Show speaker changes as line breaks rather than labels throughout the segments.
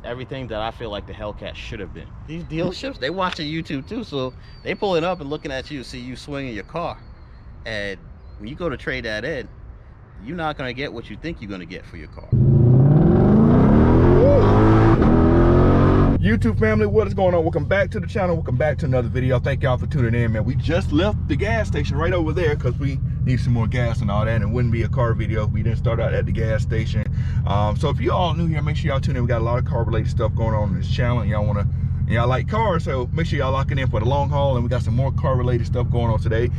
everything that I feel like the Hellcat should have been. These dealerships, they watching YouTube too, so they pulling up and looking at you, see you swinging your car. And when you go to trade that in, you're not gonna get what you think you're gonna get for your car.
YouTube family, what is going on? Welcome back to the channel. Welcome back to another video. Thank y'all for tuning in, man. We just left the gas station right over there because we need some more gas and all that, and it wouldn't be a car video if we didn't start out at the gas station. So if you all new here, make sure y'all tune in. We got a lot of car related stuff going on in this channel, and y'all like cars, so make sure y'all lock it in for the long haul, and we got some more car related stuff going on today.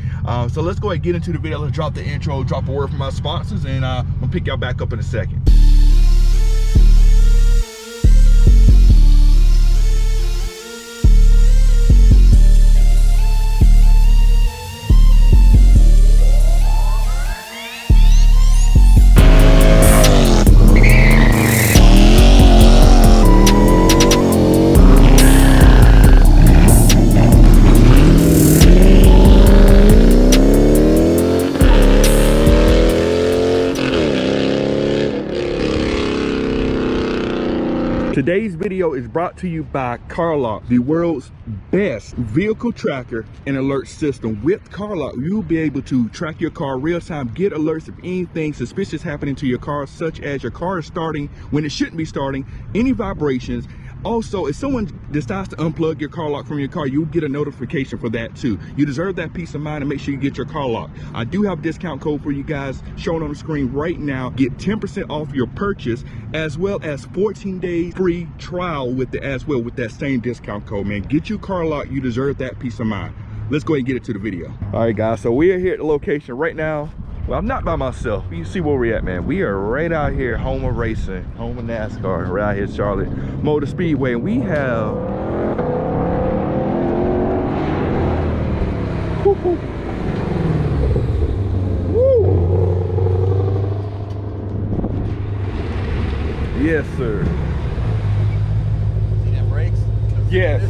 So let's go ahead and get into the video. Let's drop the intro, drop a word from my sponsors, and I'm gonna pick y'all back up in a second. Today's video is brought to you by CarLock, the world's best vehicle tracker and alert system. With CarLock, you'll be able to track your car real time, get alerts of anything suspicious happening to your car, such as your car is starting when it shouldn't be starting, any vibrations. Also, if someone decides to unplug your car lock from your car, you'll get a notification for that too. You deserve that peace of mind, and make sure you get your car locked. I do have a discount code for you guys shown on the screen right now. Get 10% off your purchase, as well as 14 days free trial with that same discount code, man. Get your car locked. You deserve that peace of mind. Let's go ahead and get it to the video. All right, guys, so we are here at the location right now. Well, I'm not by myself. You see where we're at, man. We are right out here, home of racing, home of NASCAR, right out here at Charlotte Motor Speedway. And we have woo. Yes, sir.
See them brakes?
Yes.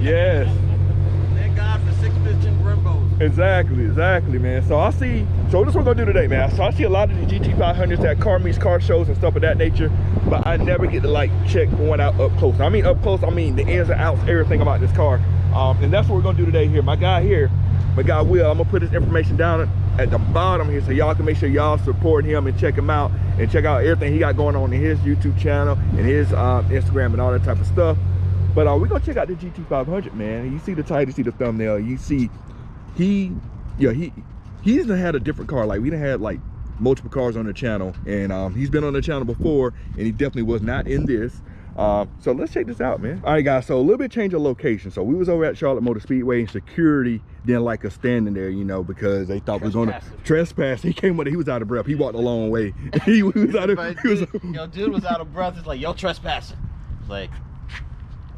Yes.
Thank God for 6-piston Brimbos.
Exactly, man. So this is what we're gonna do today, man. So I see a lot of the GT500s at car meets, car shows and stuff of that nature, but I never get to like check one out up close. I mean up close, I mean the ins and outs, everything about this car. And that's what we're gonna do today here. My guy Will, I'm gonna put his information down at the bottom here so y'all can make sure y'all support him and check him out and check out everything he got going on in his YouTube channel and his Instagram and all that type of stuff. But we're gonna check out the GT500, man. You see the title, you see the thumbnail, you see he's done had a different car. Like we done had like multiple cars on the channel, and he's been on the channel before, and he definitely was not in this. So let's check this out, man. All right, guys, so a little bit change of location. So we was over at Charlotte Motor Speedway, and security didn't like us standing there, you know, because they thought we was gonna trespass. He came with it, he was out of breath. He walked a long way. he was out of
dude was out of breath. It's like, yo, trespassing. It's like,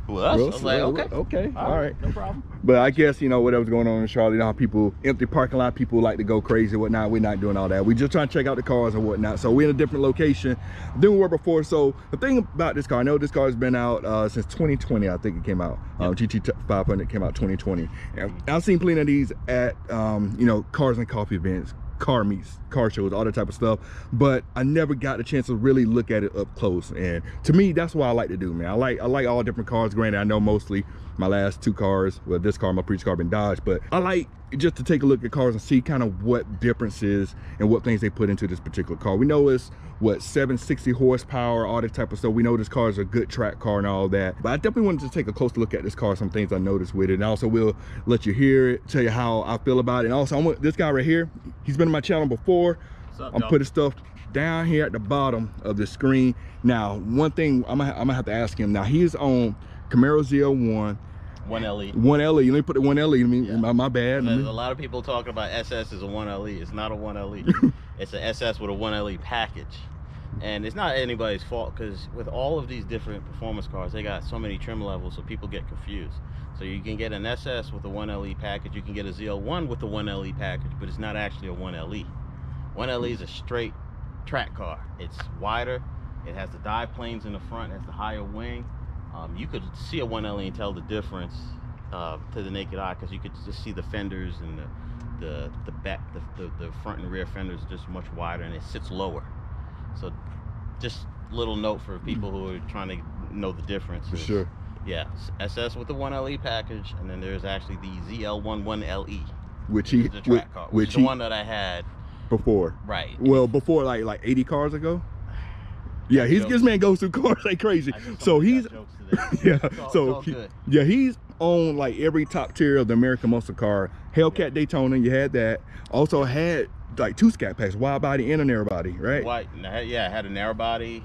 who, us? I was like,
okay, all right,
no problem.
But I guess, you know, whatever's going on in Charlotte, you know how people, empty parking lot, people like to go crazy and whatnot. We're not doing all that. We just trying to check out the cars and whatnot. So we're in a different location than we were before. So the thing about this car, I know this car has been out since 2020, I think it came out. Yep. GT500 came out 2020. And I've seen plenty of these at, you know, cars and coffee events, car meets, car shows, all that type of stuff, but I never got a chance to really look at it up close. And to me, that's what I like to do, man. I like all different cars. Granted, I know mostly my last two cars, well, this car, my previous car, been Dodge, but I like just to take a look at cars and see kind of what differences and what things they put into this particular car. We know it's what, 760 horsepower, all that type of stuff. We know this car is a good track car and all that, but I definitely wanted to take a closer look at this car, some things I noticed with it, and also we'll let you hear it, tell you how I feel about it. And also, I want this guy right here, he's been on my channel before. I'm putting stuff down here at the bottom of the screen. Now, one thing I'm gonna have to ask him. Now, he's on Camaro ZL1.
1LE.
1LE. Let me put the 1LE. I mean, yeah. my bad.
There's a lot of people talking about SS is a 1LE. It's not a 1LE. It's an SS with a 1LE package. And it's not anybody's fault, because with all of these different performance cars, they got so many trim levels, so people get confused. So you can get an SS with a 1LE package. You can get a ZL1 with a 1LE package, but it's not actually a 1LE. 1LE is a straight track car. It's wider. It has the dive planes in the front. It has the higher wing. You could see a 1LE and tell the difference to the naked eye, because you could just see the fenders and the back, the front and rear fenders are just much wider, and it sits lower. So just little note for people who are trying to know the difference.
For sure.
Yeah, SS with the 1LE package, and then there's actually the ZL11LE,
which is
the track car, which is the one that I had
before.
Right.
Well, before like 80 cars ago. Yeah, this man goes through cars like crazy. So he's yeah. So yeah, he's on like every top tier of the American muscle car. Hellcat Daytona, you had that. Also had like 2 scat packs, wide body and a narrow body, right?
Yeah, I had a narrow body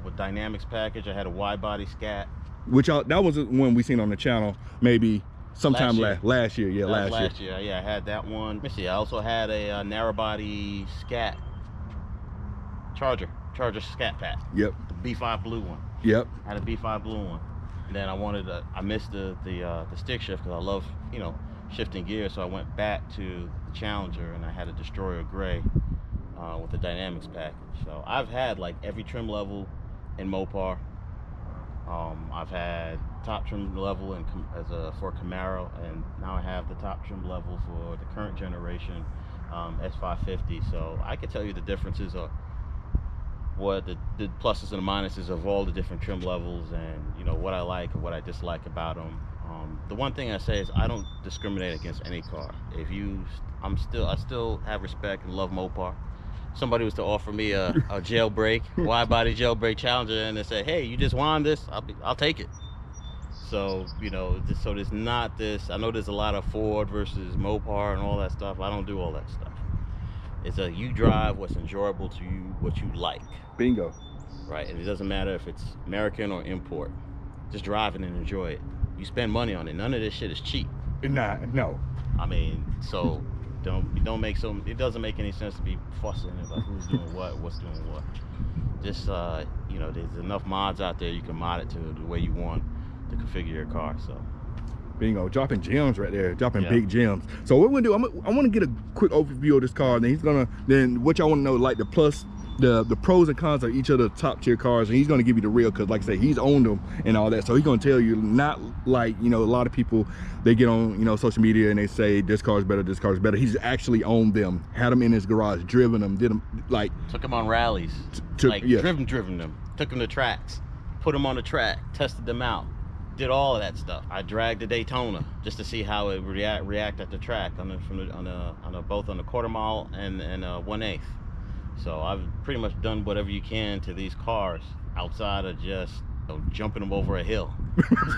with dynamics package. I had a wide body scat.
Which that was one we seen on the channel maybe sometime last year. Yeah, last year.
Yeah, I had that one. Let me see. I also had a narrow body scat Charger Scatpack.
Yep.
The B5 blue one.
Yep.
I had a B5 blue one. And then I missed the stick shift because I love, you know, shifting gears. So I went back to the Challenger and I had a Destroyer gray with the dynamics package. So I've had like every trim level in Mopar. I've had top trim level for Camaro, and now I have the top trim level for the current generation S550. So I can tell you the differences are what the pluses and the minuses of all the different trim levels, and you know what I like and what I dislike about them. The one thing I say is I don't discriminate against any car. I still have respect and love Mopar. Somebody was to offer me a jailbreak, wide body jailbreak Challenger, and they say, hey, you just want this, I'll take it. So you know, so there's not this. I know there's a lot of Ford versus Mopar and all that stuff. I don't do all that stuff. It's you drive what's enjoyable to you, what you like.
Bingo.
Right, and it doesn't matter if it's American or import. Just drive it and enjoy it. You spend money on it. None of this shit is cheap.
No.
I mean, so don't make it doesn't make any sense to be fussing about who's doing what's doing what. Just you know, there's enough mods out there, you can mod it to the way you want to configure your car. So
bingo, dropping gems right there, dropping big gems. So what we're gonna do, I want to get a quick overview of this car, and then what y'all want to know, like the pros and cons of each of the top tier cars, and he's going to give you the real, because like I say, he's owned them and all that. So he's going to tell you, not like, you know, a lot of people, they get on, you know, social media and they say this car's better, this car's better. He's actually owned them, had them in his garage, driven them, did them, like
took them on rallies, driven them, took them to tracks, put them on the track, tested them out, did all of that stuff. I dragged the Daytona just to see how it react at the track both on the quarter mile and 1/8. So I've pretty much done whatever you can to these cars outside of just jumping them over a hill.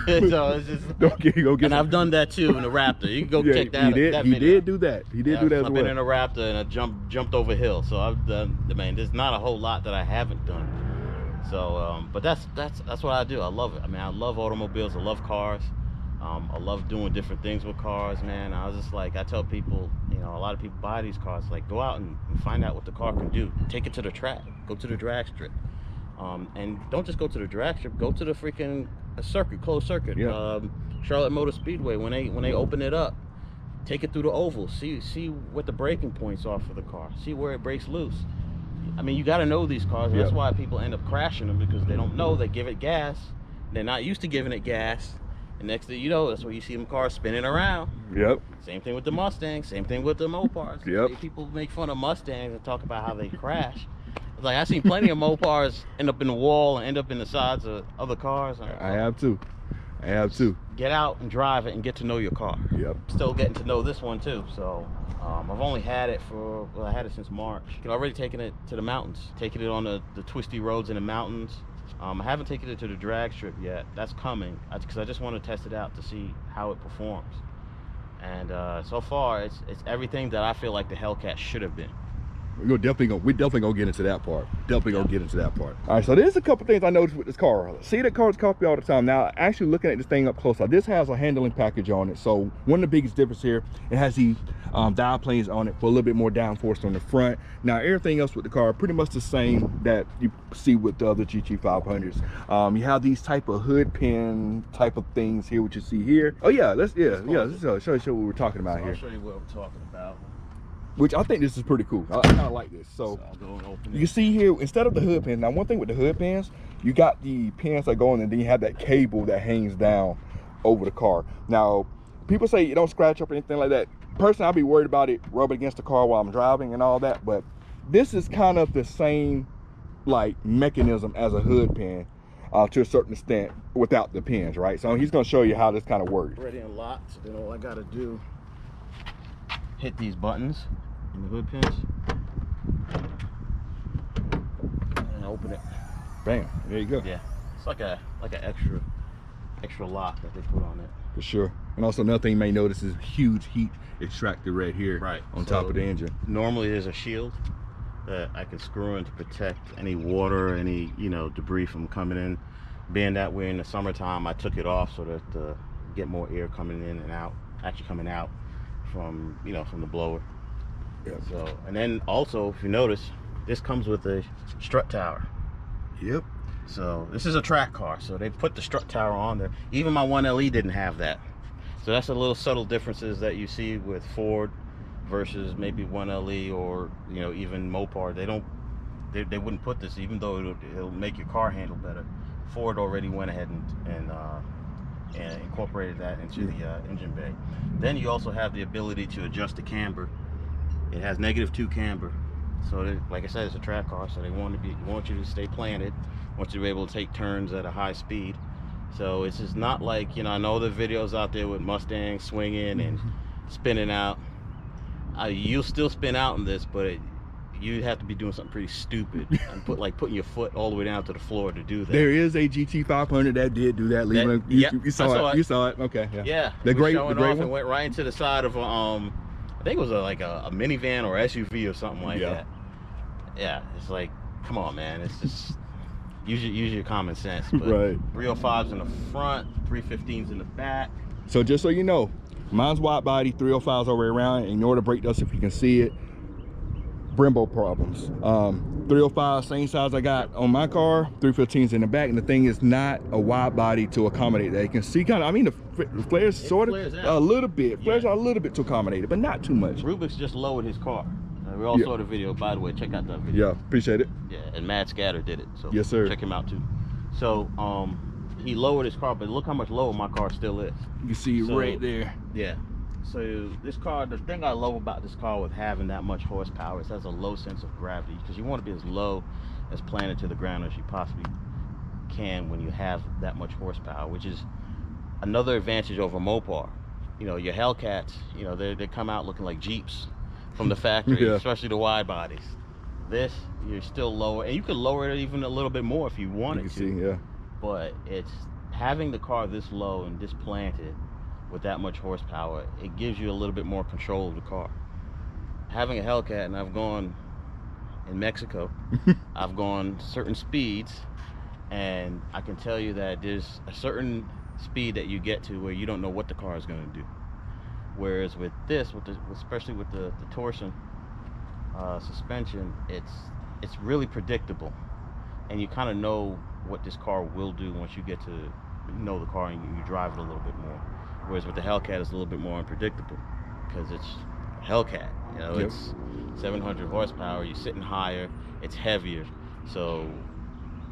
So it's just, and I've done that too in the Raptor. You can go check that.
He did do that. He did do that as well.
I've been in a Raptor and I jumped over hills. So I've done. I mean, there's not a whole lot that I haven't done. So, but that's what I do. I love it. I mean, I love automobiles. I love cars. I love doing different things with cars, man. I was just like, I tell people, you know, a lot of people buy these cars, like, go out and find out what the car can do. Take it to the track. Go to the drag strip. And don't just go to the drag strip. Go to the freaking closed circuit.
Yeah.
Charlotte Motor Speedway, when they open it up, take it through the oval. See what the braking points are for the car. See where it breaks loose. I mean, you got to know these cars. That's why people end up crashing them, because they don't know. They give it gas. They're not used to giving it gas. And next thing you know, that's where you see them cars spinning around.
Yep.
Same thing with the Mustangs. Same thing with the Mopars.
Yep.
People make fun of Mustangs and talk about how they crash. It's like, I've seen plenty of Mopars end up in the wall and end up in the sides of other cars.
I have too.
Get out and drive it and get to know your car.
Yep.
Still getting to know this one too. So I've only had it I had it since March. I've already taken it to the mountains, taking it on the twisty roads in the mountains. I haven't taken it to the drag strip yet. That's coming, because I just want to test it out to see how it performs. And so far, it's everything that I feel like the Hellcat should have been.
We're definitely gonna get into that part. Gonna get into that part. All right, so there's a couple things I noticed with this car. See, the cars copy all the time. Now, actually looking at this thing up close, this has a handling package on it. So one of the biggest difference here, it has the dial planes on it for a little bit more downforce on the front. Now, everything else with the car pretty much the same that you see with the other GT500s. You have these type of hood pin type of things here, which you see here. Oh yeah, let's show what we're talking about here.
I'll show you what we're talking about.
Which I think this is pretty cool. I kind of like this. So
I'll go and open
you see here, instead of the hood pins, now one thing with the hood pins, you got the pins that go in, and then you have that cable that hangs down over the car. Now, people say you don't scratch up or anything like that. Personally, I'll be worried about it rubbing against the car while I'm driving and all that, but this is kind of the same like mechanism as a hood pin. to a certain extent without the pins, right? So he's going to show you how this kind of works.
Ready unlocked, so then all I got to do, hit these buttons in the hood pins and open it.
Bam, there you go.
Yeah, it's like an extra lock that they put on it.
For sure. And also another thing you may notice is huge heat extractor right here,
right
on top of the engine. Normally
there's a shield that I can screw in to protect any water, any debris from coming in. Being that we're in the summertime, I took it off so that to get more air coming in and out, actually coming out from from the blower.
Yep.
So, and then also, if you notice, this comes with a strut tower.
Yep.
So this is a track car, so they put the strut tower on there. Even my 1LE didn't have that. So that's a little subtle differences that you see with Ford versus maybe 1LE or even Mopar. They wouldn't put this, even though it'll make your car handle better. Ford already went ahead and incorporated that into the engine bay. Then you also have the ability to adjust the camber. It has -2 camber. So like I said, it's a track car, so they want you to stay planted, want you to be able to take turns at a high speed. So it's just not like, I know the videos out there with Mustangs swinging and spinning out. You'll still spin out in this, but you have to be doing something pretty stupid and putting your foot all the way down to the floor to do that.
There is a GT500 that did do that. You saw it. You saw it. Okay. Yeah.
Yeah.
The great
one.
One?
And went right into the side of I think it was like a minivan or SUV or something like that. Yeah, it's like, come on, man. It's just use your common sense. But
right.
305s in the front, 315s in the back.
So just so you know, mine's wide body, 305s all the way around. Ignore the brake dust if you can see it. Brembo problems. 305, same size I got on my car, 315s in the back, and the thing is not a wide body to accommodate that. You can see the flares sort of a little bit. Flares are a little bit to accommodate it, but not too much.
Rubik's just lowered his car. We all saw the video, by the way. Check out that video.
Yeah, appreciate it.
Yeah, and Mad Scatter did it. So
yes, sir.
Check him out too. So he lowered his car, but look how much lower my car still is.
You can see right there.
Yeah. So this car, the thing I love about this car with having that much horsepower is it has a low sense of gravity, because you want to be as low as planted to the ground as you possibly can when you have that much horsepower, which is another advantage over Mopar. Your Hellcats, they come out looking like Jeeps from the factory, especially the wide bodies. This, you're still lower, and you could lower it even a little bit more if you wanted to.
See,
but it's having the car this low and this planted with that much horsepower, it gives you a little bit more control of the car. Having a Hellcat, and I've gone in Mexico, I've gone certain speeds, and I can tell you that there's a certain speed that you get to where you don't know what the car is going to do. Whereas with this, especially with the torsion suspension, it's really predictable, and you kind of know what this car will do once you get to know the car and you drive it a little bit more. Whereas with the Hellcat, it's a little bit more unpredictable because it's Hellcat. It's 700 horsepower. You're sitting higher. It's heavier, so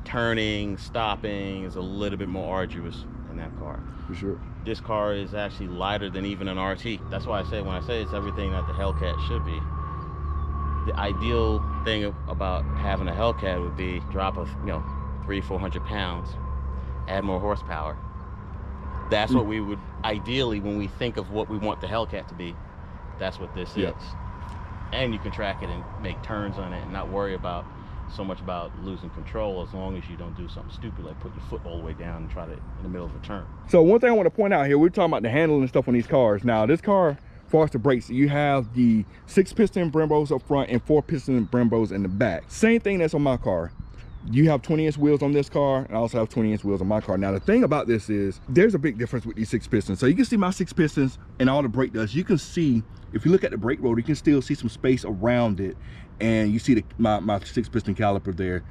turning, stopping is a little bit more arduous in that car.
For sure.
This car is actually lighter than even an RT. That's why when I say it's everything that the Hellcat should be. The ideal thing about having a Hellcat would be drop of 300-400 pounds, add more horsepower. That's what we would ideally, when we think of what we want the Hellcat to be, that's what this is. And you can track it and make turns on it and not worry so much about losing control, as long as you don't do something stupid like put your foot all the way down and try to in the middle of a turn.
So one thing I want to point out here, we're talking about the handling and stuff on these cars. Now this car, as far as the brakes, you have the 6-piston Brembos up front and 4-piston Brembos in the back. Same thing that's on my car. You have 20-inch wheels on this car, and I also have 20-inch wheels on my car. Now the thing about this is there's a big difference with these 6 pistons. So you can see my 6 pistons and all the brake dust. You can see, if you look at the brake rotor, you can still see some space around it, and you see my 6-piston caliper there,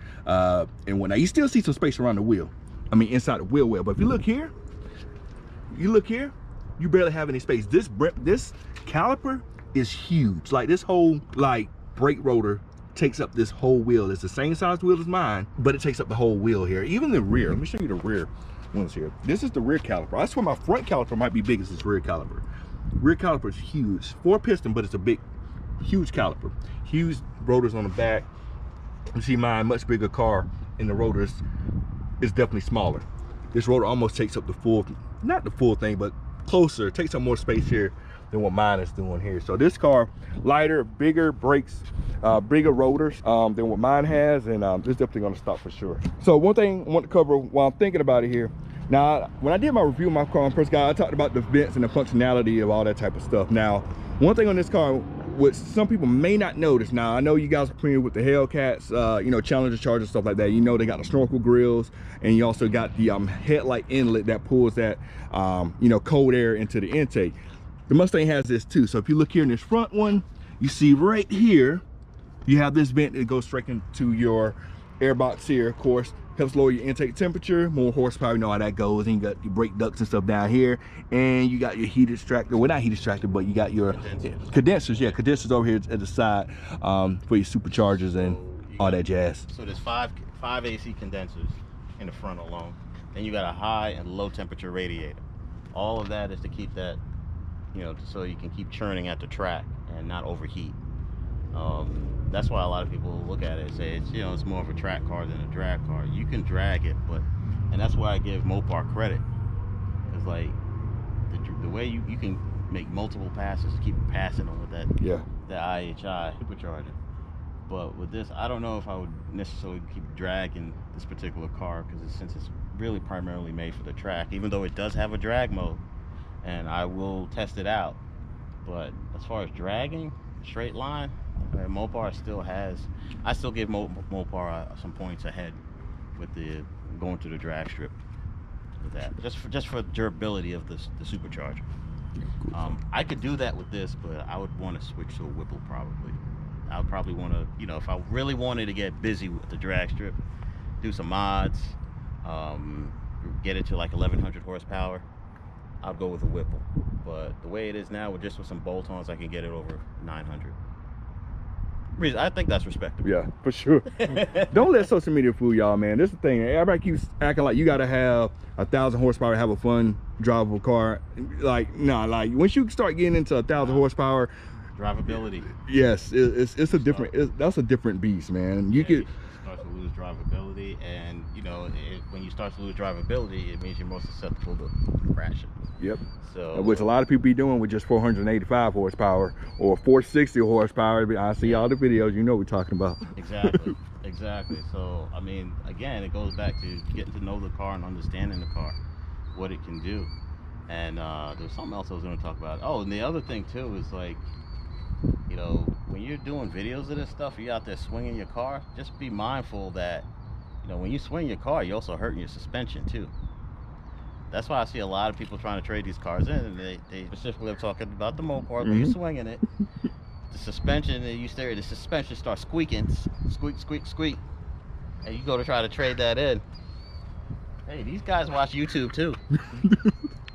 and whatnot. You still see some space around the wheel, inside the wheel well. But if you look here, you barely have any space. This caliper is huge. Like this whole brake rotor takes up this whole wheel. It's the same size wheel as mine, but it takes up the whole wheel here. Even the rear, let me show you the rear ones here. This is the rear caliper. I swear my front caliper might be big as this rear caliper. Rear caliper is huge. 4-piston, but it's a huge caliper. Huge rotors on the back. You see mine, much bigger car, and the rotors is definitely smaller. This rotor almost takes up the full, not the full thing, but closer, takes up more space here than what mine is doing here. So this car, lighter, bigger brakes, bigger rotors than what mine has, and it's definitely gonna stop for sure. So one thing I want to cover while I'm thinking about it here. Now, when I did my review of my car on first guy, I talked about the vents and the functionality of all that type of stuff. Now, one thing on this car, which some people may not notice, now I know you guys are familiar with the Hellcats, you know, Challenger Charger, stuff like that. You know, they got the snorkel grills, and you also got the headlight inlet that pulls that, you know, cold air into the intake. The Mustang has this too. So if you look here in this front one, you see right here, you have this vent that goes straight into your air box here. Of course, helps lower your intake temperature, more horsepower, you know how that goes. And you got your brake ducts and stuff down here, and you got your heat extractor, well, not heat extractor, but you got your condensers. Yeah, condensers over here at the side for your superchargers and all that jazz.
So there's five AC condensers in the front alone. Then you got a high and low temperature radiator. All of that is to keep that, you know, so you can keep churning at the track and not overheat. That's why a lot of people look at it and say it's, you know, it's more of a track car than a drag car. You can drag it, but, and that's why I give Mopar credit. It's like the way you can make multiple passes, keep passing them with that, that IHI supercharger. But with this, I don't know if I would necessarily keep dragging this particular car, because since it's really primarily made for the track, even though it does have a drag mode, and I will test it out. But as far as dragging, straight line, Mopar still has, I still give Mopar some points ahead with the going to the drag strip with that, just for durability of the supercharger. I could do that with this, but I would want to switch to a Whipple probably. I would probably want to, you know, if I really wanted to get busy with the drag strip, do some mods, get it to like 1100 horsepower, I'll go with a Whipple. But the way it is now, with some bolt-ons, I can get it over 900. I think that's respectable.
Yeah, for sure. Don't let social media fool y'all, man. This is the thing. Everybody keeps acting like you gotta have 1,000 horsepower to have a fun, drivable car. Like, nah, like once you start getting into 1,000 horsepower,
drivability.
Yes, it's a different. That's a different beast, man. You could
start to lose drivability, and you know, when you start to lose drivability, it means you're more susceptible to crashing.
Yep.
So,
which a lot of people be doing with just 485 horsepower or 460 horsepower. I see all the videos, you know what we're talking about.
Exactly. Exactly. So I mean, again, it goes back to getting to know the car and understanding the car, what it can do. And there's something else I was going to talk about. Oh, and the other thing too is, like, you know, when you're doing videos of this stuff, you're out there swinging your car, just be mindful that, you know, when you swing your car, you're also hurting your suspension too. That's why I see a lot of people trying to trade these cars in, and they specifically are talking about the Mopar, but you're swinging it. The suspension, the suspension starts squeaking, squeak, squeak, squeak, and you go to try to trade that in. Hey, these guys watch YouTube too.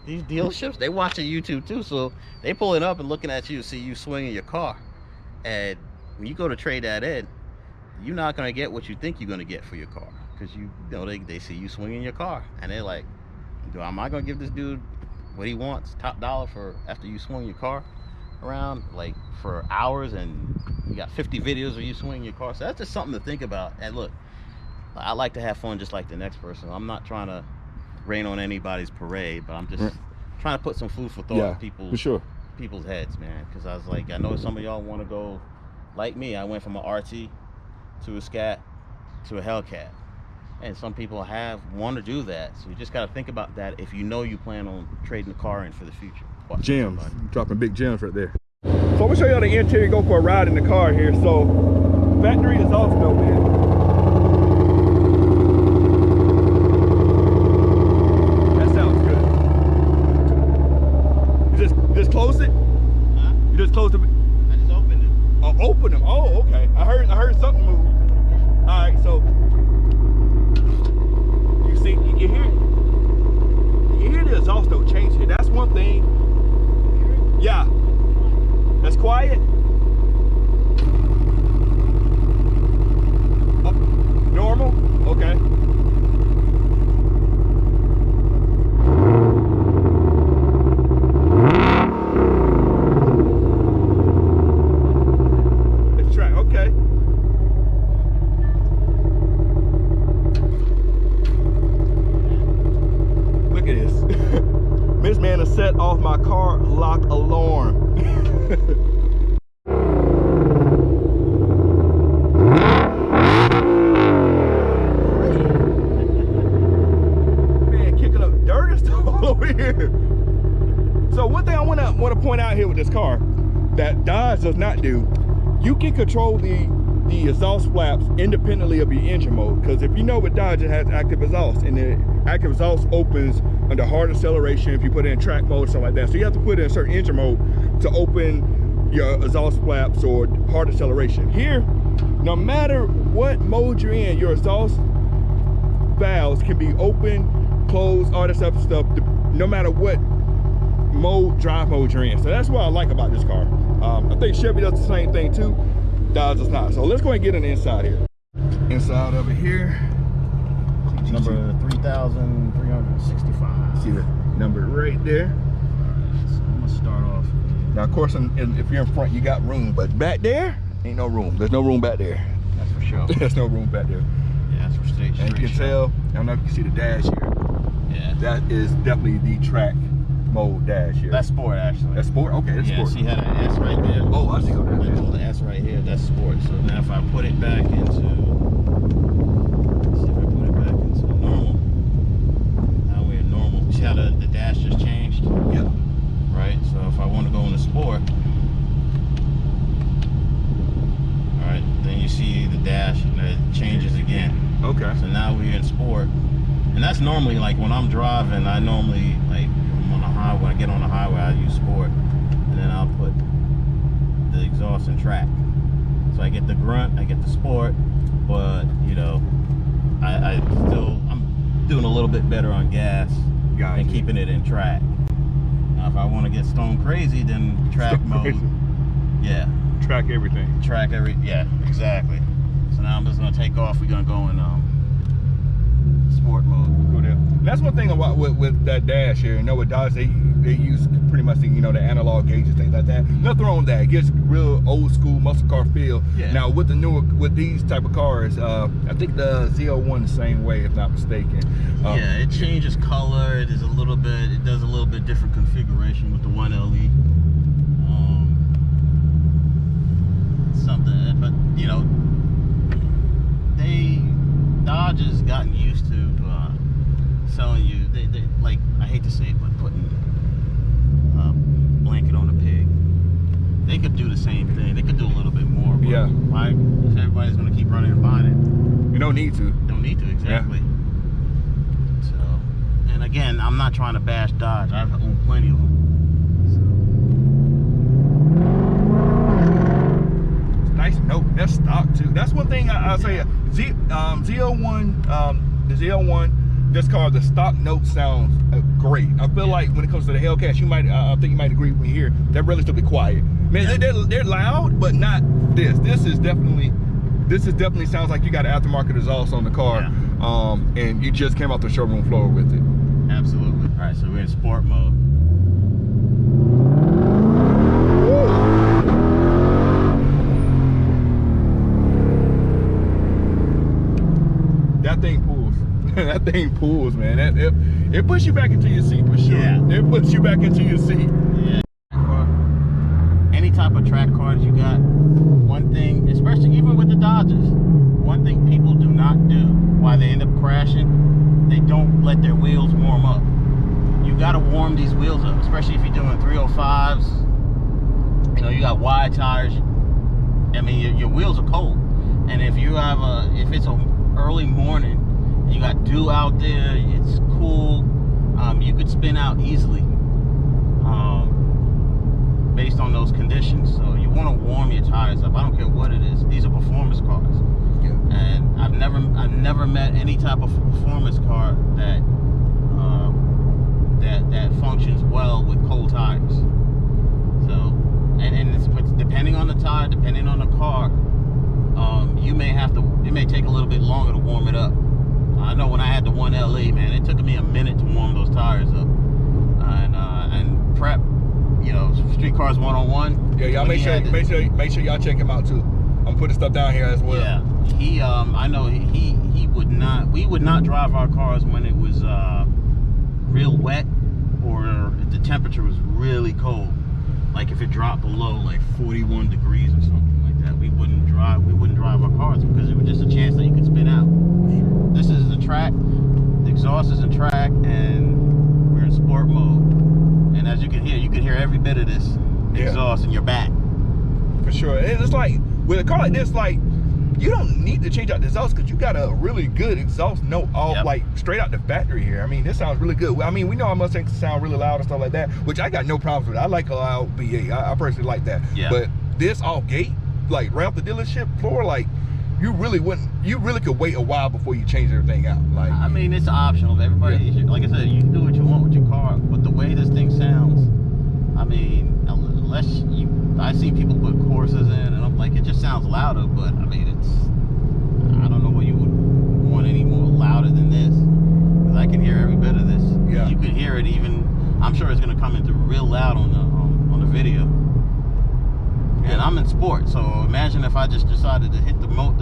These dealerships, they watching YouTube too, so they pulling up and looking at you, see you swinging your car, and when you go to trade that in, you're not gonna get what you think you're gonna get for your car, because you know they see you swinging your car, and they're like, am I gonna give this dude what he wants, top dollar, for after you swing your car around like for hours, and you got 50 videos of you swinging your car? So that's just something to think about. And look, I like to have fun just like the next person. I'm not trying to rain on anybody's parade, but I'm just trying to put some food for thought in people's heads, man. Because I was like, I know some of y'all want to go like me. I went from an RT to a Scat to a Hellcat, and some people want to do that. So you just got to think about that if you know you plan on trading the car in for the future.
Gems, dropping big gems right there. So I'm gonna show y'all the interior, go for a ride in the car here. So factory is off though, man. Just close it?
Huh?
You just closed it?
I just opened it.
Oh, open them. Oh, okay. I heard something move. All right, so you see, you hear the exhaust though change here. That's one thing. Yeah. That's quiet. Oh, normal? Okay. man, to set off my car lock alarm. Man, kicking up dirt and stuff all over here. So one thing I want to point out here with this car that Dodge does not do, you can control the exhaust flaps independently of your engine mode. Because if you know with Dodge, it has active exhaust, and the active exhaust opens under hard acceleration if you put it in track mode, stuff like that. So you have to put it in a certain engine mode to open your exhaust flaps or hard acceleration. Here, no matter what mode you're in, your exhaust valves can be open, closed, all that stuff, no matter what drive mode you're in. So that's what I like about this car. I think Chevy does the same thing too. Dodge does not. So let's go and get on the inside here. Inside over here,
Number 3,365.
see the number right there.
Alright, so I'm gonna start off.
Now, of course, if you're in front, you got room, but back there, ain't no room. There's no room back there.
That's for sure.
There's no room back there.
Yeah, that's for straight.
And you can tell, I don't know if you can see the dash here.
Yeah.
That is definitely the track mode dash here.
That's sport, actually.
That's sport? Okay, that's sport.
See how that S right there?
Oh, I see how that is.
The S right here, that's sport. So now if I put it back into, let's see if I put it back into normal. Now we're in normal. See how the dash just changed?
Yeah.
Right, so if I want to go into sport, all right, then you see the dash and it changes again.
Okay.
So now we're in sport. And that's normally, like when I'm driving, I normally, like I'm on the highway, when I get on the highway, I use sport. And then I'll put the exhaust in track. So I get the grunt, I get the sport, but you know, I'm doing a little bit better on gas and keeping it in track. Now if I want to get stone crazy, then track mode. Yeah.
Track everything.
Yeah, exactly. So now I'm just gonna take off. We're gonna go in sport mode.
Go there. That's one thing about with that dash here. You know, with Dodge, they use pretty much the, you know, the analog gauges, things like that. Nothing wrong with that. It gives real old school muscle car feel.
Yeah.
Now with these type of cars, I think the Z01 the same way, if not mistaken.
Yeah, it changes color. It does a little bit different configuration with the 1LE. Something, but you know, Dodge has gotten used to selling you. They like, I hate to say it, but putting a blanket on a pig. They could do the same thing. They could do a little bit more. But
yeah.
Why? If everybody's going to keep running and buying it.
You don't need to.
Don't need to, exactly. Yeah. So, and again, I'm not trying to bash Dodge. I've owned plenty of them.
Nice note. That's stock too. That's one thing I'll say. Z01, the Z01, this car, the stock note sounds great. I feel like when it comes to the Hellcats, I think you might agree with me here. They're relatively quiet. Man, they're loud, but not this. This definitely sounds like you got an aftermarket exhaust on the car, and you just came off the showroom floor with it.
Absolutely. All right, so we're in sport mode.
That thing pulls. That thing pulls, man. It puts you back into your seat for sure. Yeah. It puts you back into your seat.
Yeah. Any type of track car that you got, one thing, especially even with the Dodgers, one thing people do not do, why they end up crashing, they don't let their wheels warm up. You got to warm these wheels up, especially if you're doing 305s. You know, you got wide tires. I mean, your wheels are cold. And if you have if it's a early morning, you got dew out there, it's cool, you could spin out easily based on those conditions. So you want to warm your tires up. I don't care what it is. These are performance cars. Yeah. And I've never met any type of performance car that that functions well with cold tires. So and it's depending on the tire, depending on the car, it may take a little bit longer to warm it up. I know when I had the 1LE, man, it took me a minute to warm those tires up. And prep, you know, Street Cars 101.
Yeah, y'all make sure y'all check him out too. I'm putting stuff down here as well.
Yeah, I know he would not. We would not drive our cars when it was real wet or temperature was really cold, like if it dropped below like 41 degrees or something like that, we wouldn't drive our cars, because it was just a chance that you could spin out. This is the track, the exhaust is in track, and we're in sport mode. And as you can hear every bit of this exhaust in your back.
For sure. And it's like, with a car like this, like, you don't need to change out the exhaust because you got a really good exhaust note off, like straight out the factory here. I mean, this sounds really good. I mean, we know our Mustangs sound really loud and stuff like that, which I got no problems with. I like a loud V8. I personally like that. Yeah. But this off gate, like right off the dealership floor, like you really could wait a while before you change everything out. Like,
I mean, it's optional. Everybody, like I said, you can do what you want with your car, but the way this thing sounds, I mean, unless I see people put courses in, and I'm like, it just sounds louder, but I mean, I don't know what you would want any more louder than this, because I can hear every bit of this. Yeah. You can hear it even, I'm sure it's going to come into real loud on the video. And I'm in sport, so imagine if I just decided to hit the mode,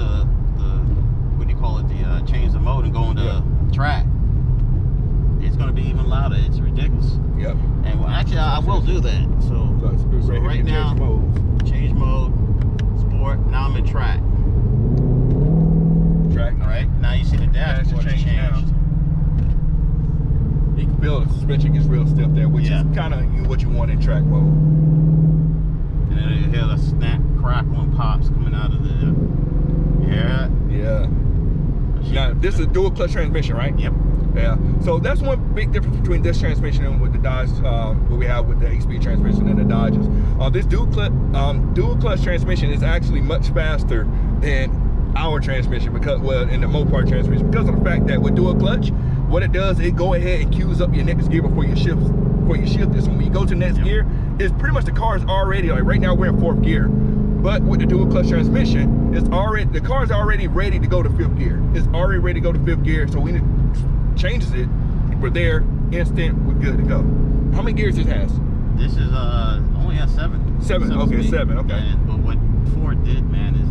what do you call it, change the mode and go into track. It's going to be even louder. It's ridiculous. Yep. And actually, I will do that. So right now, change mode, sport. Now I'm in track. Track. All right. Now you see the dashboard has changed.
You can feel the suspension gets real stiff there, which is kind of what you want in track mode.
And then you hear the snap, crackle, and pops coming out of the.
Yeah. Now this is a dual clutch transmission, right? Yep. Yeah. So that's one big difference between this transmission and with the Dodge, what we have with the 8-speed transmission and the Dodges. This dual clutch transmission is actually much faster than our transmission, because, well, in the Mopar transmission, because of the fact that with dual clutch, what it does, it go ahead and queues up your next gear before you shift this. And when you go to the next gear, it's pretty much the car is already, like right now we're in 4th gear. But with the dual clutch transmission, the car's already ready to go to 5th gear. It's already ready to go to 5th gear. So when it changes it, we're there, instant, we're good to go. How many gears it has?
This is only has 7.
7, okay, 7, okay.
But what Ford did, man, is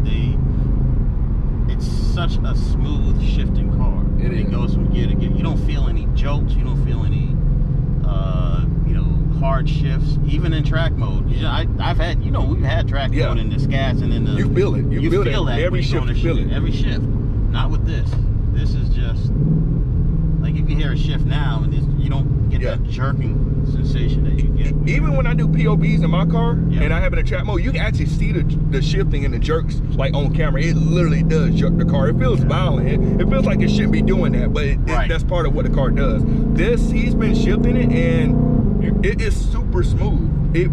it's such a smooth shifting car. It goes from gear to gear. You don't feel any jolts. You don't feel any, hard shifts, even in track mode. I've had, we've had track mode in the Scats and in the.
You feel it. You feel that every shift. You feel it.
Every shift. Not with this. This is just like you can hear a shift now, and you don't get that jerking sensation that you get.
Even when I do POVs in my car and I have it in track mode, you can actually see the shifting and the jerks like on camera. It literally does jerk the car. It feels violent. It feels like it shouldn't be doing that, but that's part of what the car does. He's been shifting it, and it is super smooth. It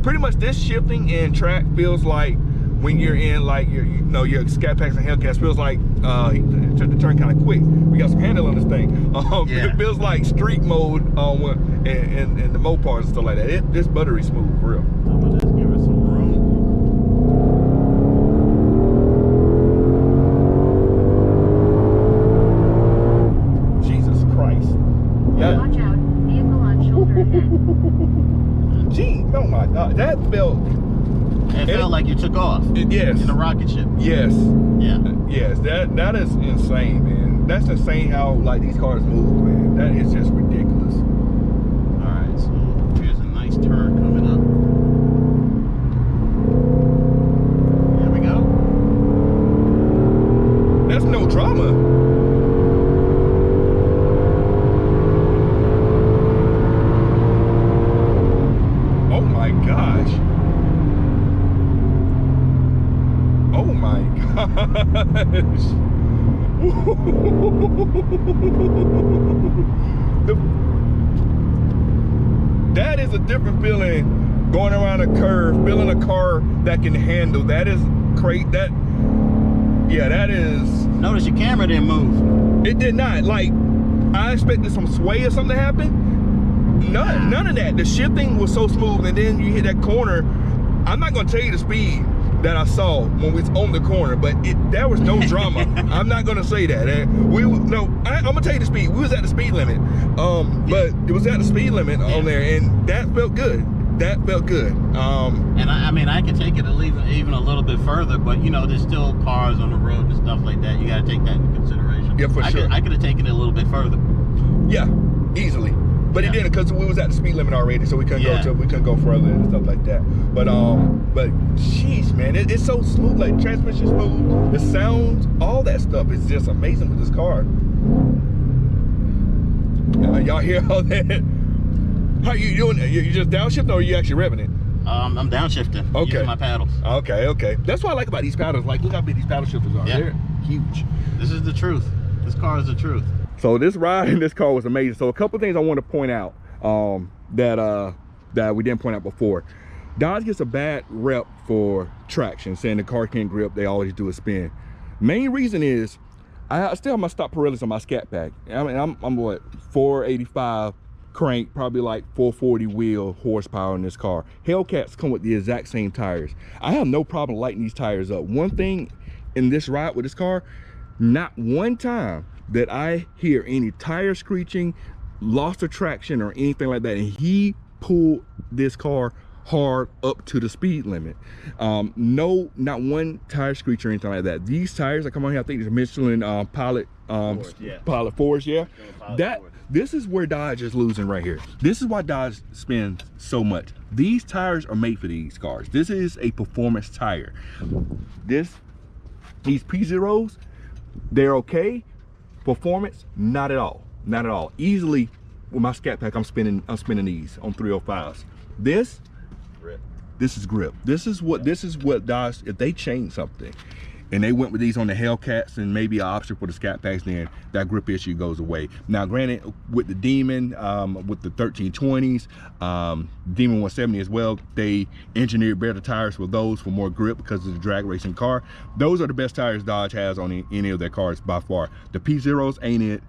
pretty much, this shifting in track feels like when you're in like your Scatpacks and Hellcats, feels like the turn kind of quick. We got some handle on this thing. It feels like street mode and the Mopars and stuff like that. It's buttery smooth, for real.
I'm gonna just give it some room.
Jesus Christ.
Watch out, vehicle on shoulder ahead.
Gee, oh my God, that felt.
It felt like you took off.
Yes.
In a rocket ship.
Yes.
Yeah.
Yes, that is insane, man. That's insane how like these cars move, man. That is just ridiculous.
Alright, so here's a nice turn coming up. Here we go.
That's no drama. Oh my gosh. Oh my gosh. That is a different feeling, going around a curve, feeling a car that can handle. That is great. That is.
Notice your camera didn't move.
It did not. Like, I expected some sway or something to happen. None of that. The shifting was so smooth, and then you hit that corner. I'm not gonna tell you the speed that I saw when we was on the corner, but there was no drama. I'm not gonna say that. I'm gonna tell you the speed. We was at the speed limit, but it was at the speed limit on there, and that felt good. That felt good.
And I mean, I could take it even a little bit further, but there's still cars on the road and stuff like that. You got to take that into consideration.
Yeah, for sure.
I could have taken it a little bit further.
Yeah, easily. But it didn't, because we was at the speed limit already, so we couldn't go further and stuff like that. But jeez, man, it's so smooth, like transmission smooth, the sounds, all that stuff is just amazing with this car. Y'all hear all that? How you doing? You just downshifting, or are you actually revving it?
I'm downshifting.
Okay.
Using my paddles.
Okay. That's what I like about these paddles. Like, look how big these paddle shifters are. They're huge.
This is the truth. This car is the truth.
So this ride in this car was amazing. So a couple things I want to point out that we didn't point out before. Dodge gets a bad rep for traction, saying the car can't grip. They always do a spin. Main reason is I still have my stop Pirellis on my Scatpack. I mean, I'm what, 485 crank, probably like 440 wheel horsepower in this car. Hellcats come with the exact same tires. I have no problem lighting these tires up. One thing in this ride with this car, not one time that I hear any tire screeching, lost of traction, or anything like that. And he pulled this car hard up to the speed limit. No, not one tire screech or anything like that. These tires that come on here, I think it's Michelin Pilot Pilot Force, this is where Dodge is losing right here. This is why Dodge spends so much. These tires are made for these cars. This is a performance tire. These P0s, they're okay. Performance, not at all. Not at all. Easily with my Scatpack, I'm spinning these on 305s. This is grip. This is what Dodge, if they change something and they went with these on the Hellcats and maybe an option for the Scatpacks, then that grip issue goes away. Now granted, with the Demon, with the 1320s, Demon 170 as well, they engineered better tires for those for more grip because of the drag racing car. Those are the best tires Dodge has on any of their cars by far. The P0s ain't it.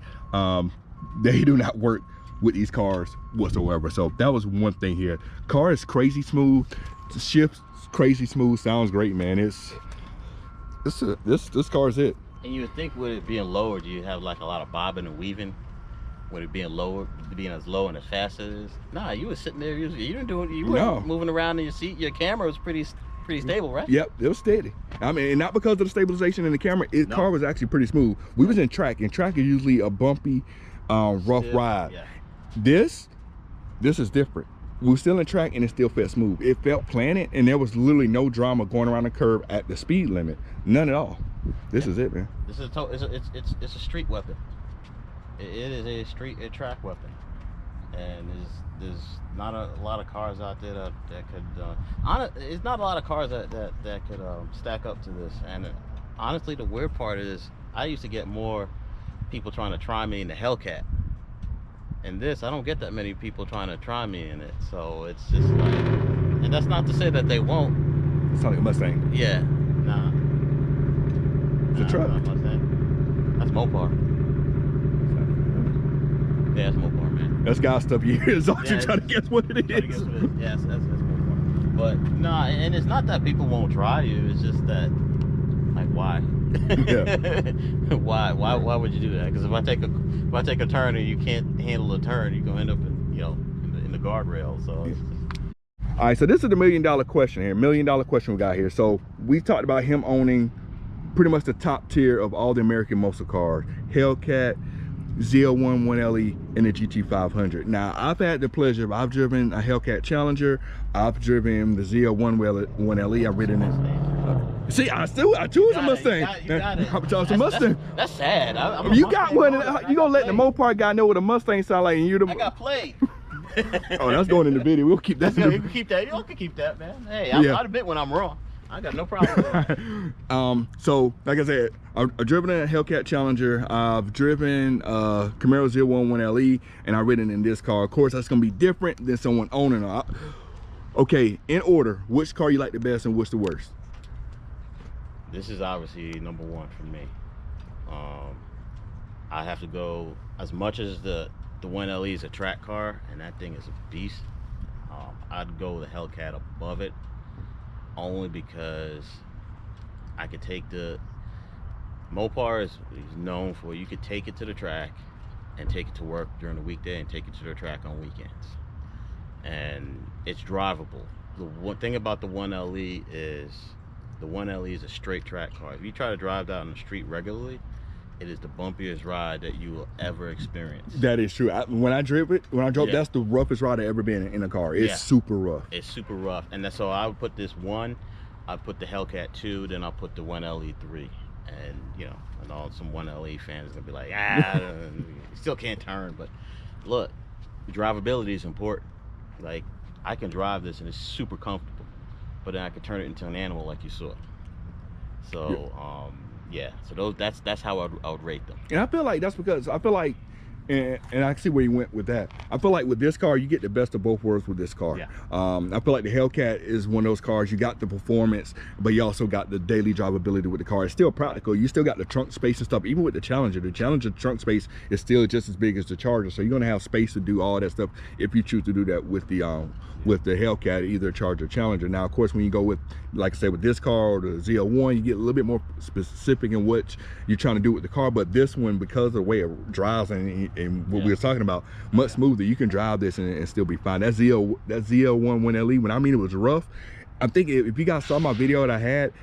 They do not work with these cars whatsoever. So that was one thing here. Car is crazy smooth, shifts crazy smooth, sounds great, man. This car is it.
And you would think with it being lowered, you have like a lot of bobbing and weaving. With it being lowered, being as low and as fast as it is. Nah, you were sitting there, you weren't moving around in your seat. Your camera was pretty stable, right?
Yep, it was steady. I mean, and not because of the stabilization in the camera. Car was actually pretty smooth. We was in track, and track is usually a bumpy, rough ride.
Yeah.
This is different. We were still in track and it still felt smooth. It felt planted, and there was literally no drama going around the curve at the speed limit. None at all. This is it, man.
This is it's a street weapon. It is a track weapon, and there's not a lot of cars out there that could. It's not a lot of cars that could stack up to this. And honestly, the weird part is I used to get more people trying to try me in the Hellcat. And this, I don't get that many people trying to try me in it. So it's just like, and that's not to say that they won't.
It's not like a Mustang.
Yeah, nah.
It's a truck.
Not Mustang. That's Mopar. Yeah, it's Mopar, man.
That's got stuff years off. You're trying to guess what it is.
Yes, that's Mopar. But nah, and it's not that people won't try you. It's just that, like, why?
Yeah.
Why would you do that? Because if I take a turn and you can't handle the turn, you're gonna end up in the guardrail. So it's just...
All right, so this is the $1 million question here. $1 million question we got here. So we talked about him owning pretty much the top tier of all the American muscle cars: Hellcat, Z01 1LE, and the GT500. Now I've had the pleasure. I've driven a Hellcat Challenger. I've driven the Z01 1LE. I've ridden it. See, I choose a Mustang.
You got it.
I'm talking Mustang.
That's sad.
You got one. You gonna let the Mopar guy know what a Mustang sound like, and you the.
I got played.
Oh, that's going in the video. We'll keep that.
You can keep that. You can keep that, man. Hey, I'll admit when I'm wrong. I got no problem with that.
So like I said, I've driven a Hellcat Challenger. I've driven Camaro Z01 1LE, and I've ridden in this car. Of course, that's gonna be different than someone owning it. Okay, in order, which car you like the best and what's the worst?
This is obviously number one for me. I have to go, as much as the 1LE is a track car and that thing is a beast, I'd go the Hellcat above it, only because I could take the Mopar is known for, you could take it to the track and take it to work during the weekday and take it to the track on weekends, and it's drivable. The one thing about the 1LE is the 1LE is a straight track car. If you try to drive that on the street regularly, it is the bumpiest ride that you will ever experience.
That is true. When I drove it,
Yeah.
that's the roughest ride I've ever been in a car. It's super rough.
It's super rough, and that's so I would put this one, I put the Hellcat 2, then I'll put the 1LE 3, and you know, and all some 1LE fans are gonna be like, you still can't turn, but look, drivability is important. Like, I can drive this and it's super comfortable, but then I can turn it into an animal like you saw. So yeah, so that's how I would rate them.
And I feel like that's because I feel like, and I see where you went with that. I feel like with this car, you get the best of both worlds with this car.
Yeah.
I feel like the Hellcat is one of those cars, you got the performance, but you also got the daily drivability with the car. It's still practical. You still got the trunk space and stuff. Even with the Challenger trunk space is still just as big as the Charger. So you're gonna have space to do all that stuff if you choose to do that with the Hellcat, either Charger or Challenger. Now, of course, when you go with, like I said, with this car or the ZL1, you get a little bit more specific in what you're trying to do with the car. But this one, because of the way it drives and what we were talking about, much smoother, you can drive this and still be fine. That ZL1 1LE, when I mean it was rough, I think if you guys saw my video that I had,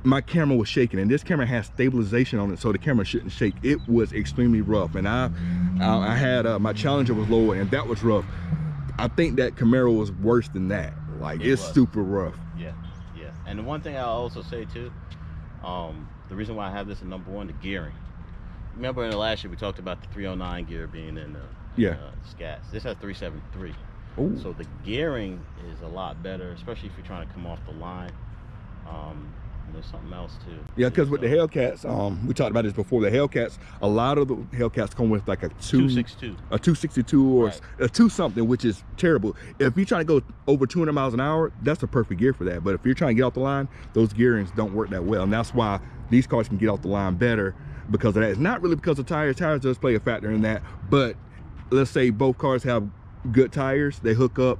my camera was shaking, and this camera has stabilization on it, so the camera shouldn't shake. It was extremely rough, and I had my Challenger was lower, and that was rough. I think that Camaro was worse than that. Like, it's super rough.
Yeah. And the one thing I'll also say too, the reason why I have this in #1, the gearing. Remember in the last year we talked about the 309 gear being in the Scats. This has 373.
Ooh.
So the gearing is a lot better, especially if you're trying to come off the line. And there's something else too.
Yeah, because with the Hellcats, we talked about this before. The Hellcats, a lot of the Hellcats come with like a 262 or a 2 something, which is terrible. If you're trying to go over 200 miles an hour, that's a perfect gear for that. But if you're trying to get off the line, those gearings don't work that well, and that's why these cars can get off the line better because of that. It's not really because of tires. Tires does play a factor in that, but let's say both cars have good tires, they hook up,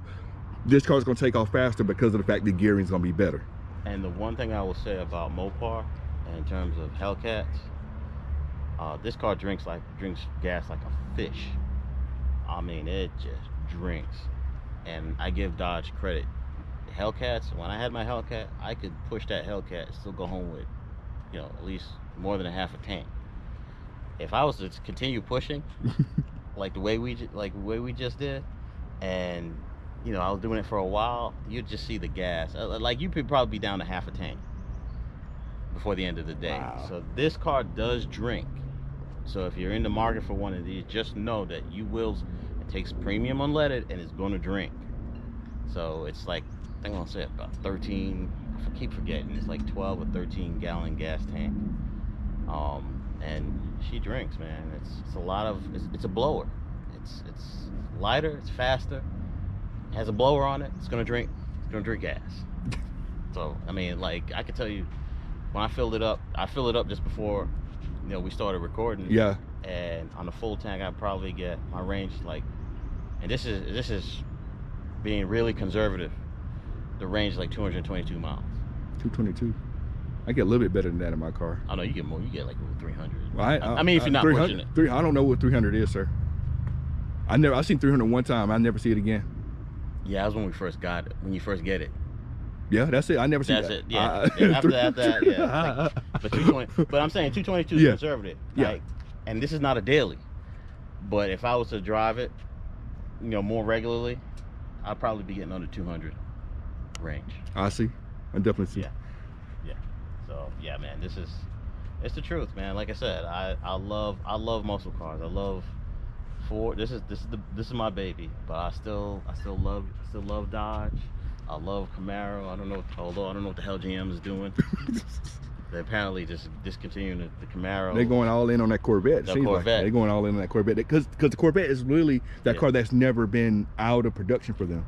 this car's going to take off faster because of the fact that gearing is going to be better.
And the one thing I will say about Mopar in terms of Hellcats, this car drinks gas like a fish. I mean, it just drinks. And I give Dodge credit. The Hellcats, when I had my Hellcat, I could push that Hellcat and still go home with, you know, at least more than a half a tank. If I was to continue pushing, like the way we just did, and you know, I was doing it for a while, you'd just see the gas. Like, you could probably be down to half a tank before the end of the day. Wow. So this car does drink. So if you're in the market for one of these, just know that you will, it takes premium unleaded and it's going to drink. So it's like, I think I'll say about 13, I keep forgetting, it's like 12 or 13 gallon gas tank. And she drinks, man. It's a lot of, it's a blower. It's lighter, it's faster. Has a blower on it, it's gonna drink gas. So I mean, like, I can tell you, when I fill it up just before, you know, we started recording.
Yeah.
And on a full tank, I probably get my range, like, and this is being really conservative, the range is like 222 miles.
222. I get a little bit better than that in my car.
I know you get more. You get like over 300.
Well,
I mean, if you're not pushing it.
I don't know what 300 is, sir. I've seen 300 one time. I never see it again.
Yeah, that was when we first got it. When you first get it.
Yeah, that's it. I never see that.
That's it. Yeah. After that, yeah. But 220. But I'm saying 222 is conservative.
Yeah.
Like, and this is not a daily. But if I was to drive it, you know, more regularly, I'd probably be getting under 200 range.
I see. I definitely see.
Yeah. So yeah, man, it's the truth, man. Like I said, I love muscle cars. I love Ford. This is my baby. But I still love Dodge. I love Camaro. I don't know what the hell GM is doing. They're apparently just discontinuing the Camaro.
They're going all in on that Corvette. They're going all in on that Corvette because the Corvette is really that car that's never been out of production for them.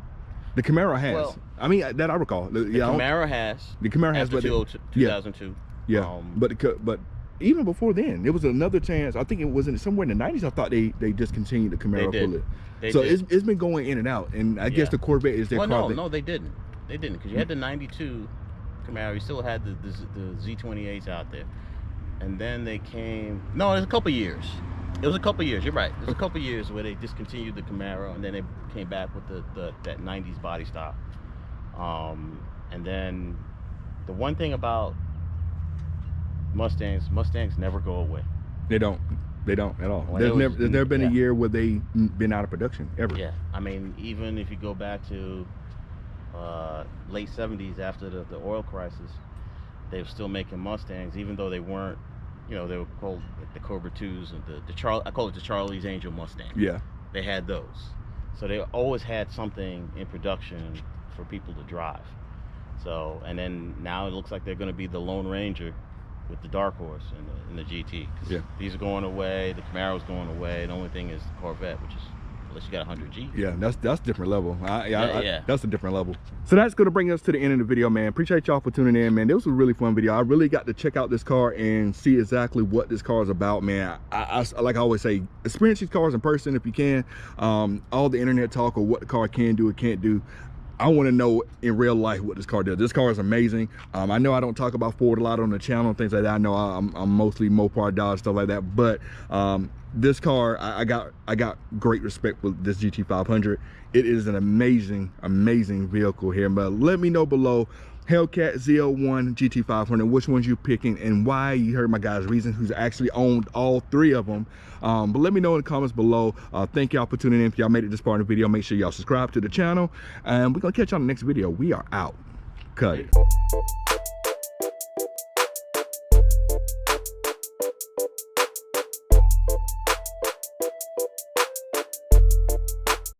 The Camaro has.
Well,
I mean, that I recall.
The Camaro has.
The Camaro has,
but 2002.
Yeah, but even before then, there was another chance. I think it was somewhere in the 90s. I thought they discontinued the Camaro fully. So it's been going in and out, and I guess the Corvette is their car.
No, they didn't. They didn't, because you had the '92 Camaro. You still had the Z28s out there, and then they came. No, it was a couple years. It was a couple years. You're right. It was a couple years where they discontinued the Camaro, and then they came back with that '90s body style. And then the one thing about Mustangs never go away.
They don't at all.
Well,
There's never been a year where they been out of production ever.
Yeah, I mean, even if you go back to late 70s after the oil crisis, they were still making Mustangs, even though they weren't, you know, they were called like the Cobra 2s and I call it the Charlie's Angel Mustang.
Yeah.
They had those. So they always had something in production for people to drive. So, and then now it looks like they're going to be the Lone Ranger with the Dark Horse and the GT.
Yeah.
These are going away. The Camaro's going away. The only thing is the Corvette, which is, unless you got 100G.
Yeah, that's different level.
Yeah.
That's a different level. So that's going to bring us to the end of the video, man. Appreciate y'all for tuning in, man. This was a really fun video. I really got to check out this car and see exactly what this car is about, man. I like I always say, experience these cars in person if you can. All the internet talk of what the car can do or can't do, I want to know in real life what this car does. This car is amazing. I know I don't talk about Ford a lot on the channel and things like that. I know I'm mostly Mopar, Dodge, stuff like that. But this car, I got great respect for this GT500. It is an amazing vehicle here. But let me know below, Hellcat, Z01, GT500, which ones you picking and why. You heard my guy's reason, who's actually owned all three of them. But let me know in the comments below. Thank y'all for tuning in. If y'all made it this far in the video, make sure y'all subscribe to the channel, and we're gonna catch y'all in the next video. We are out. Cut it.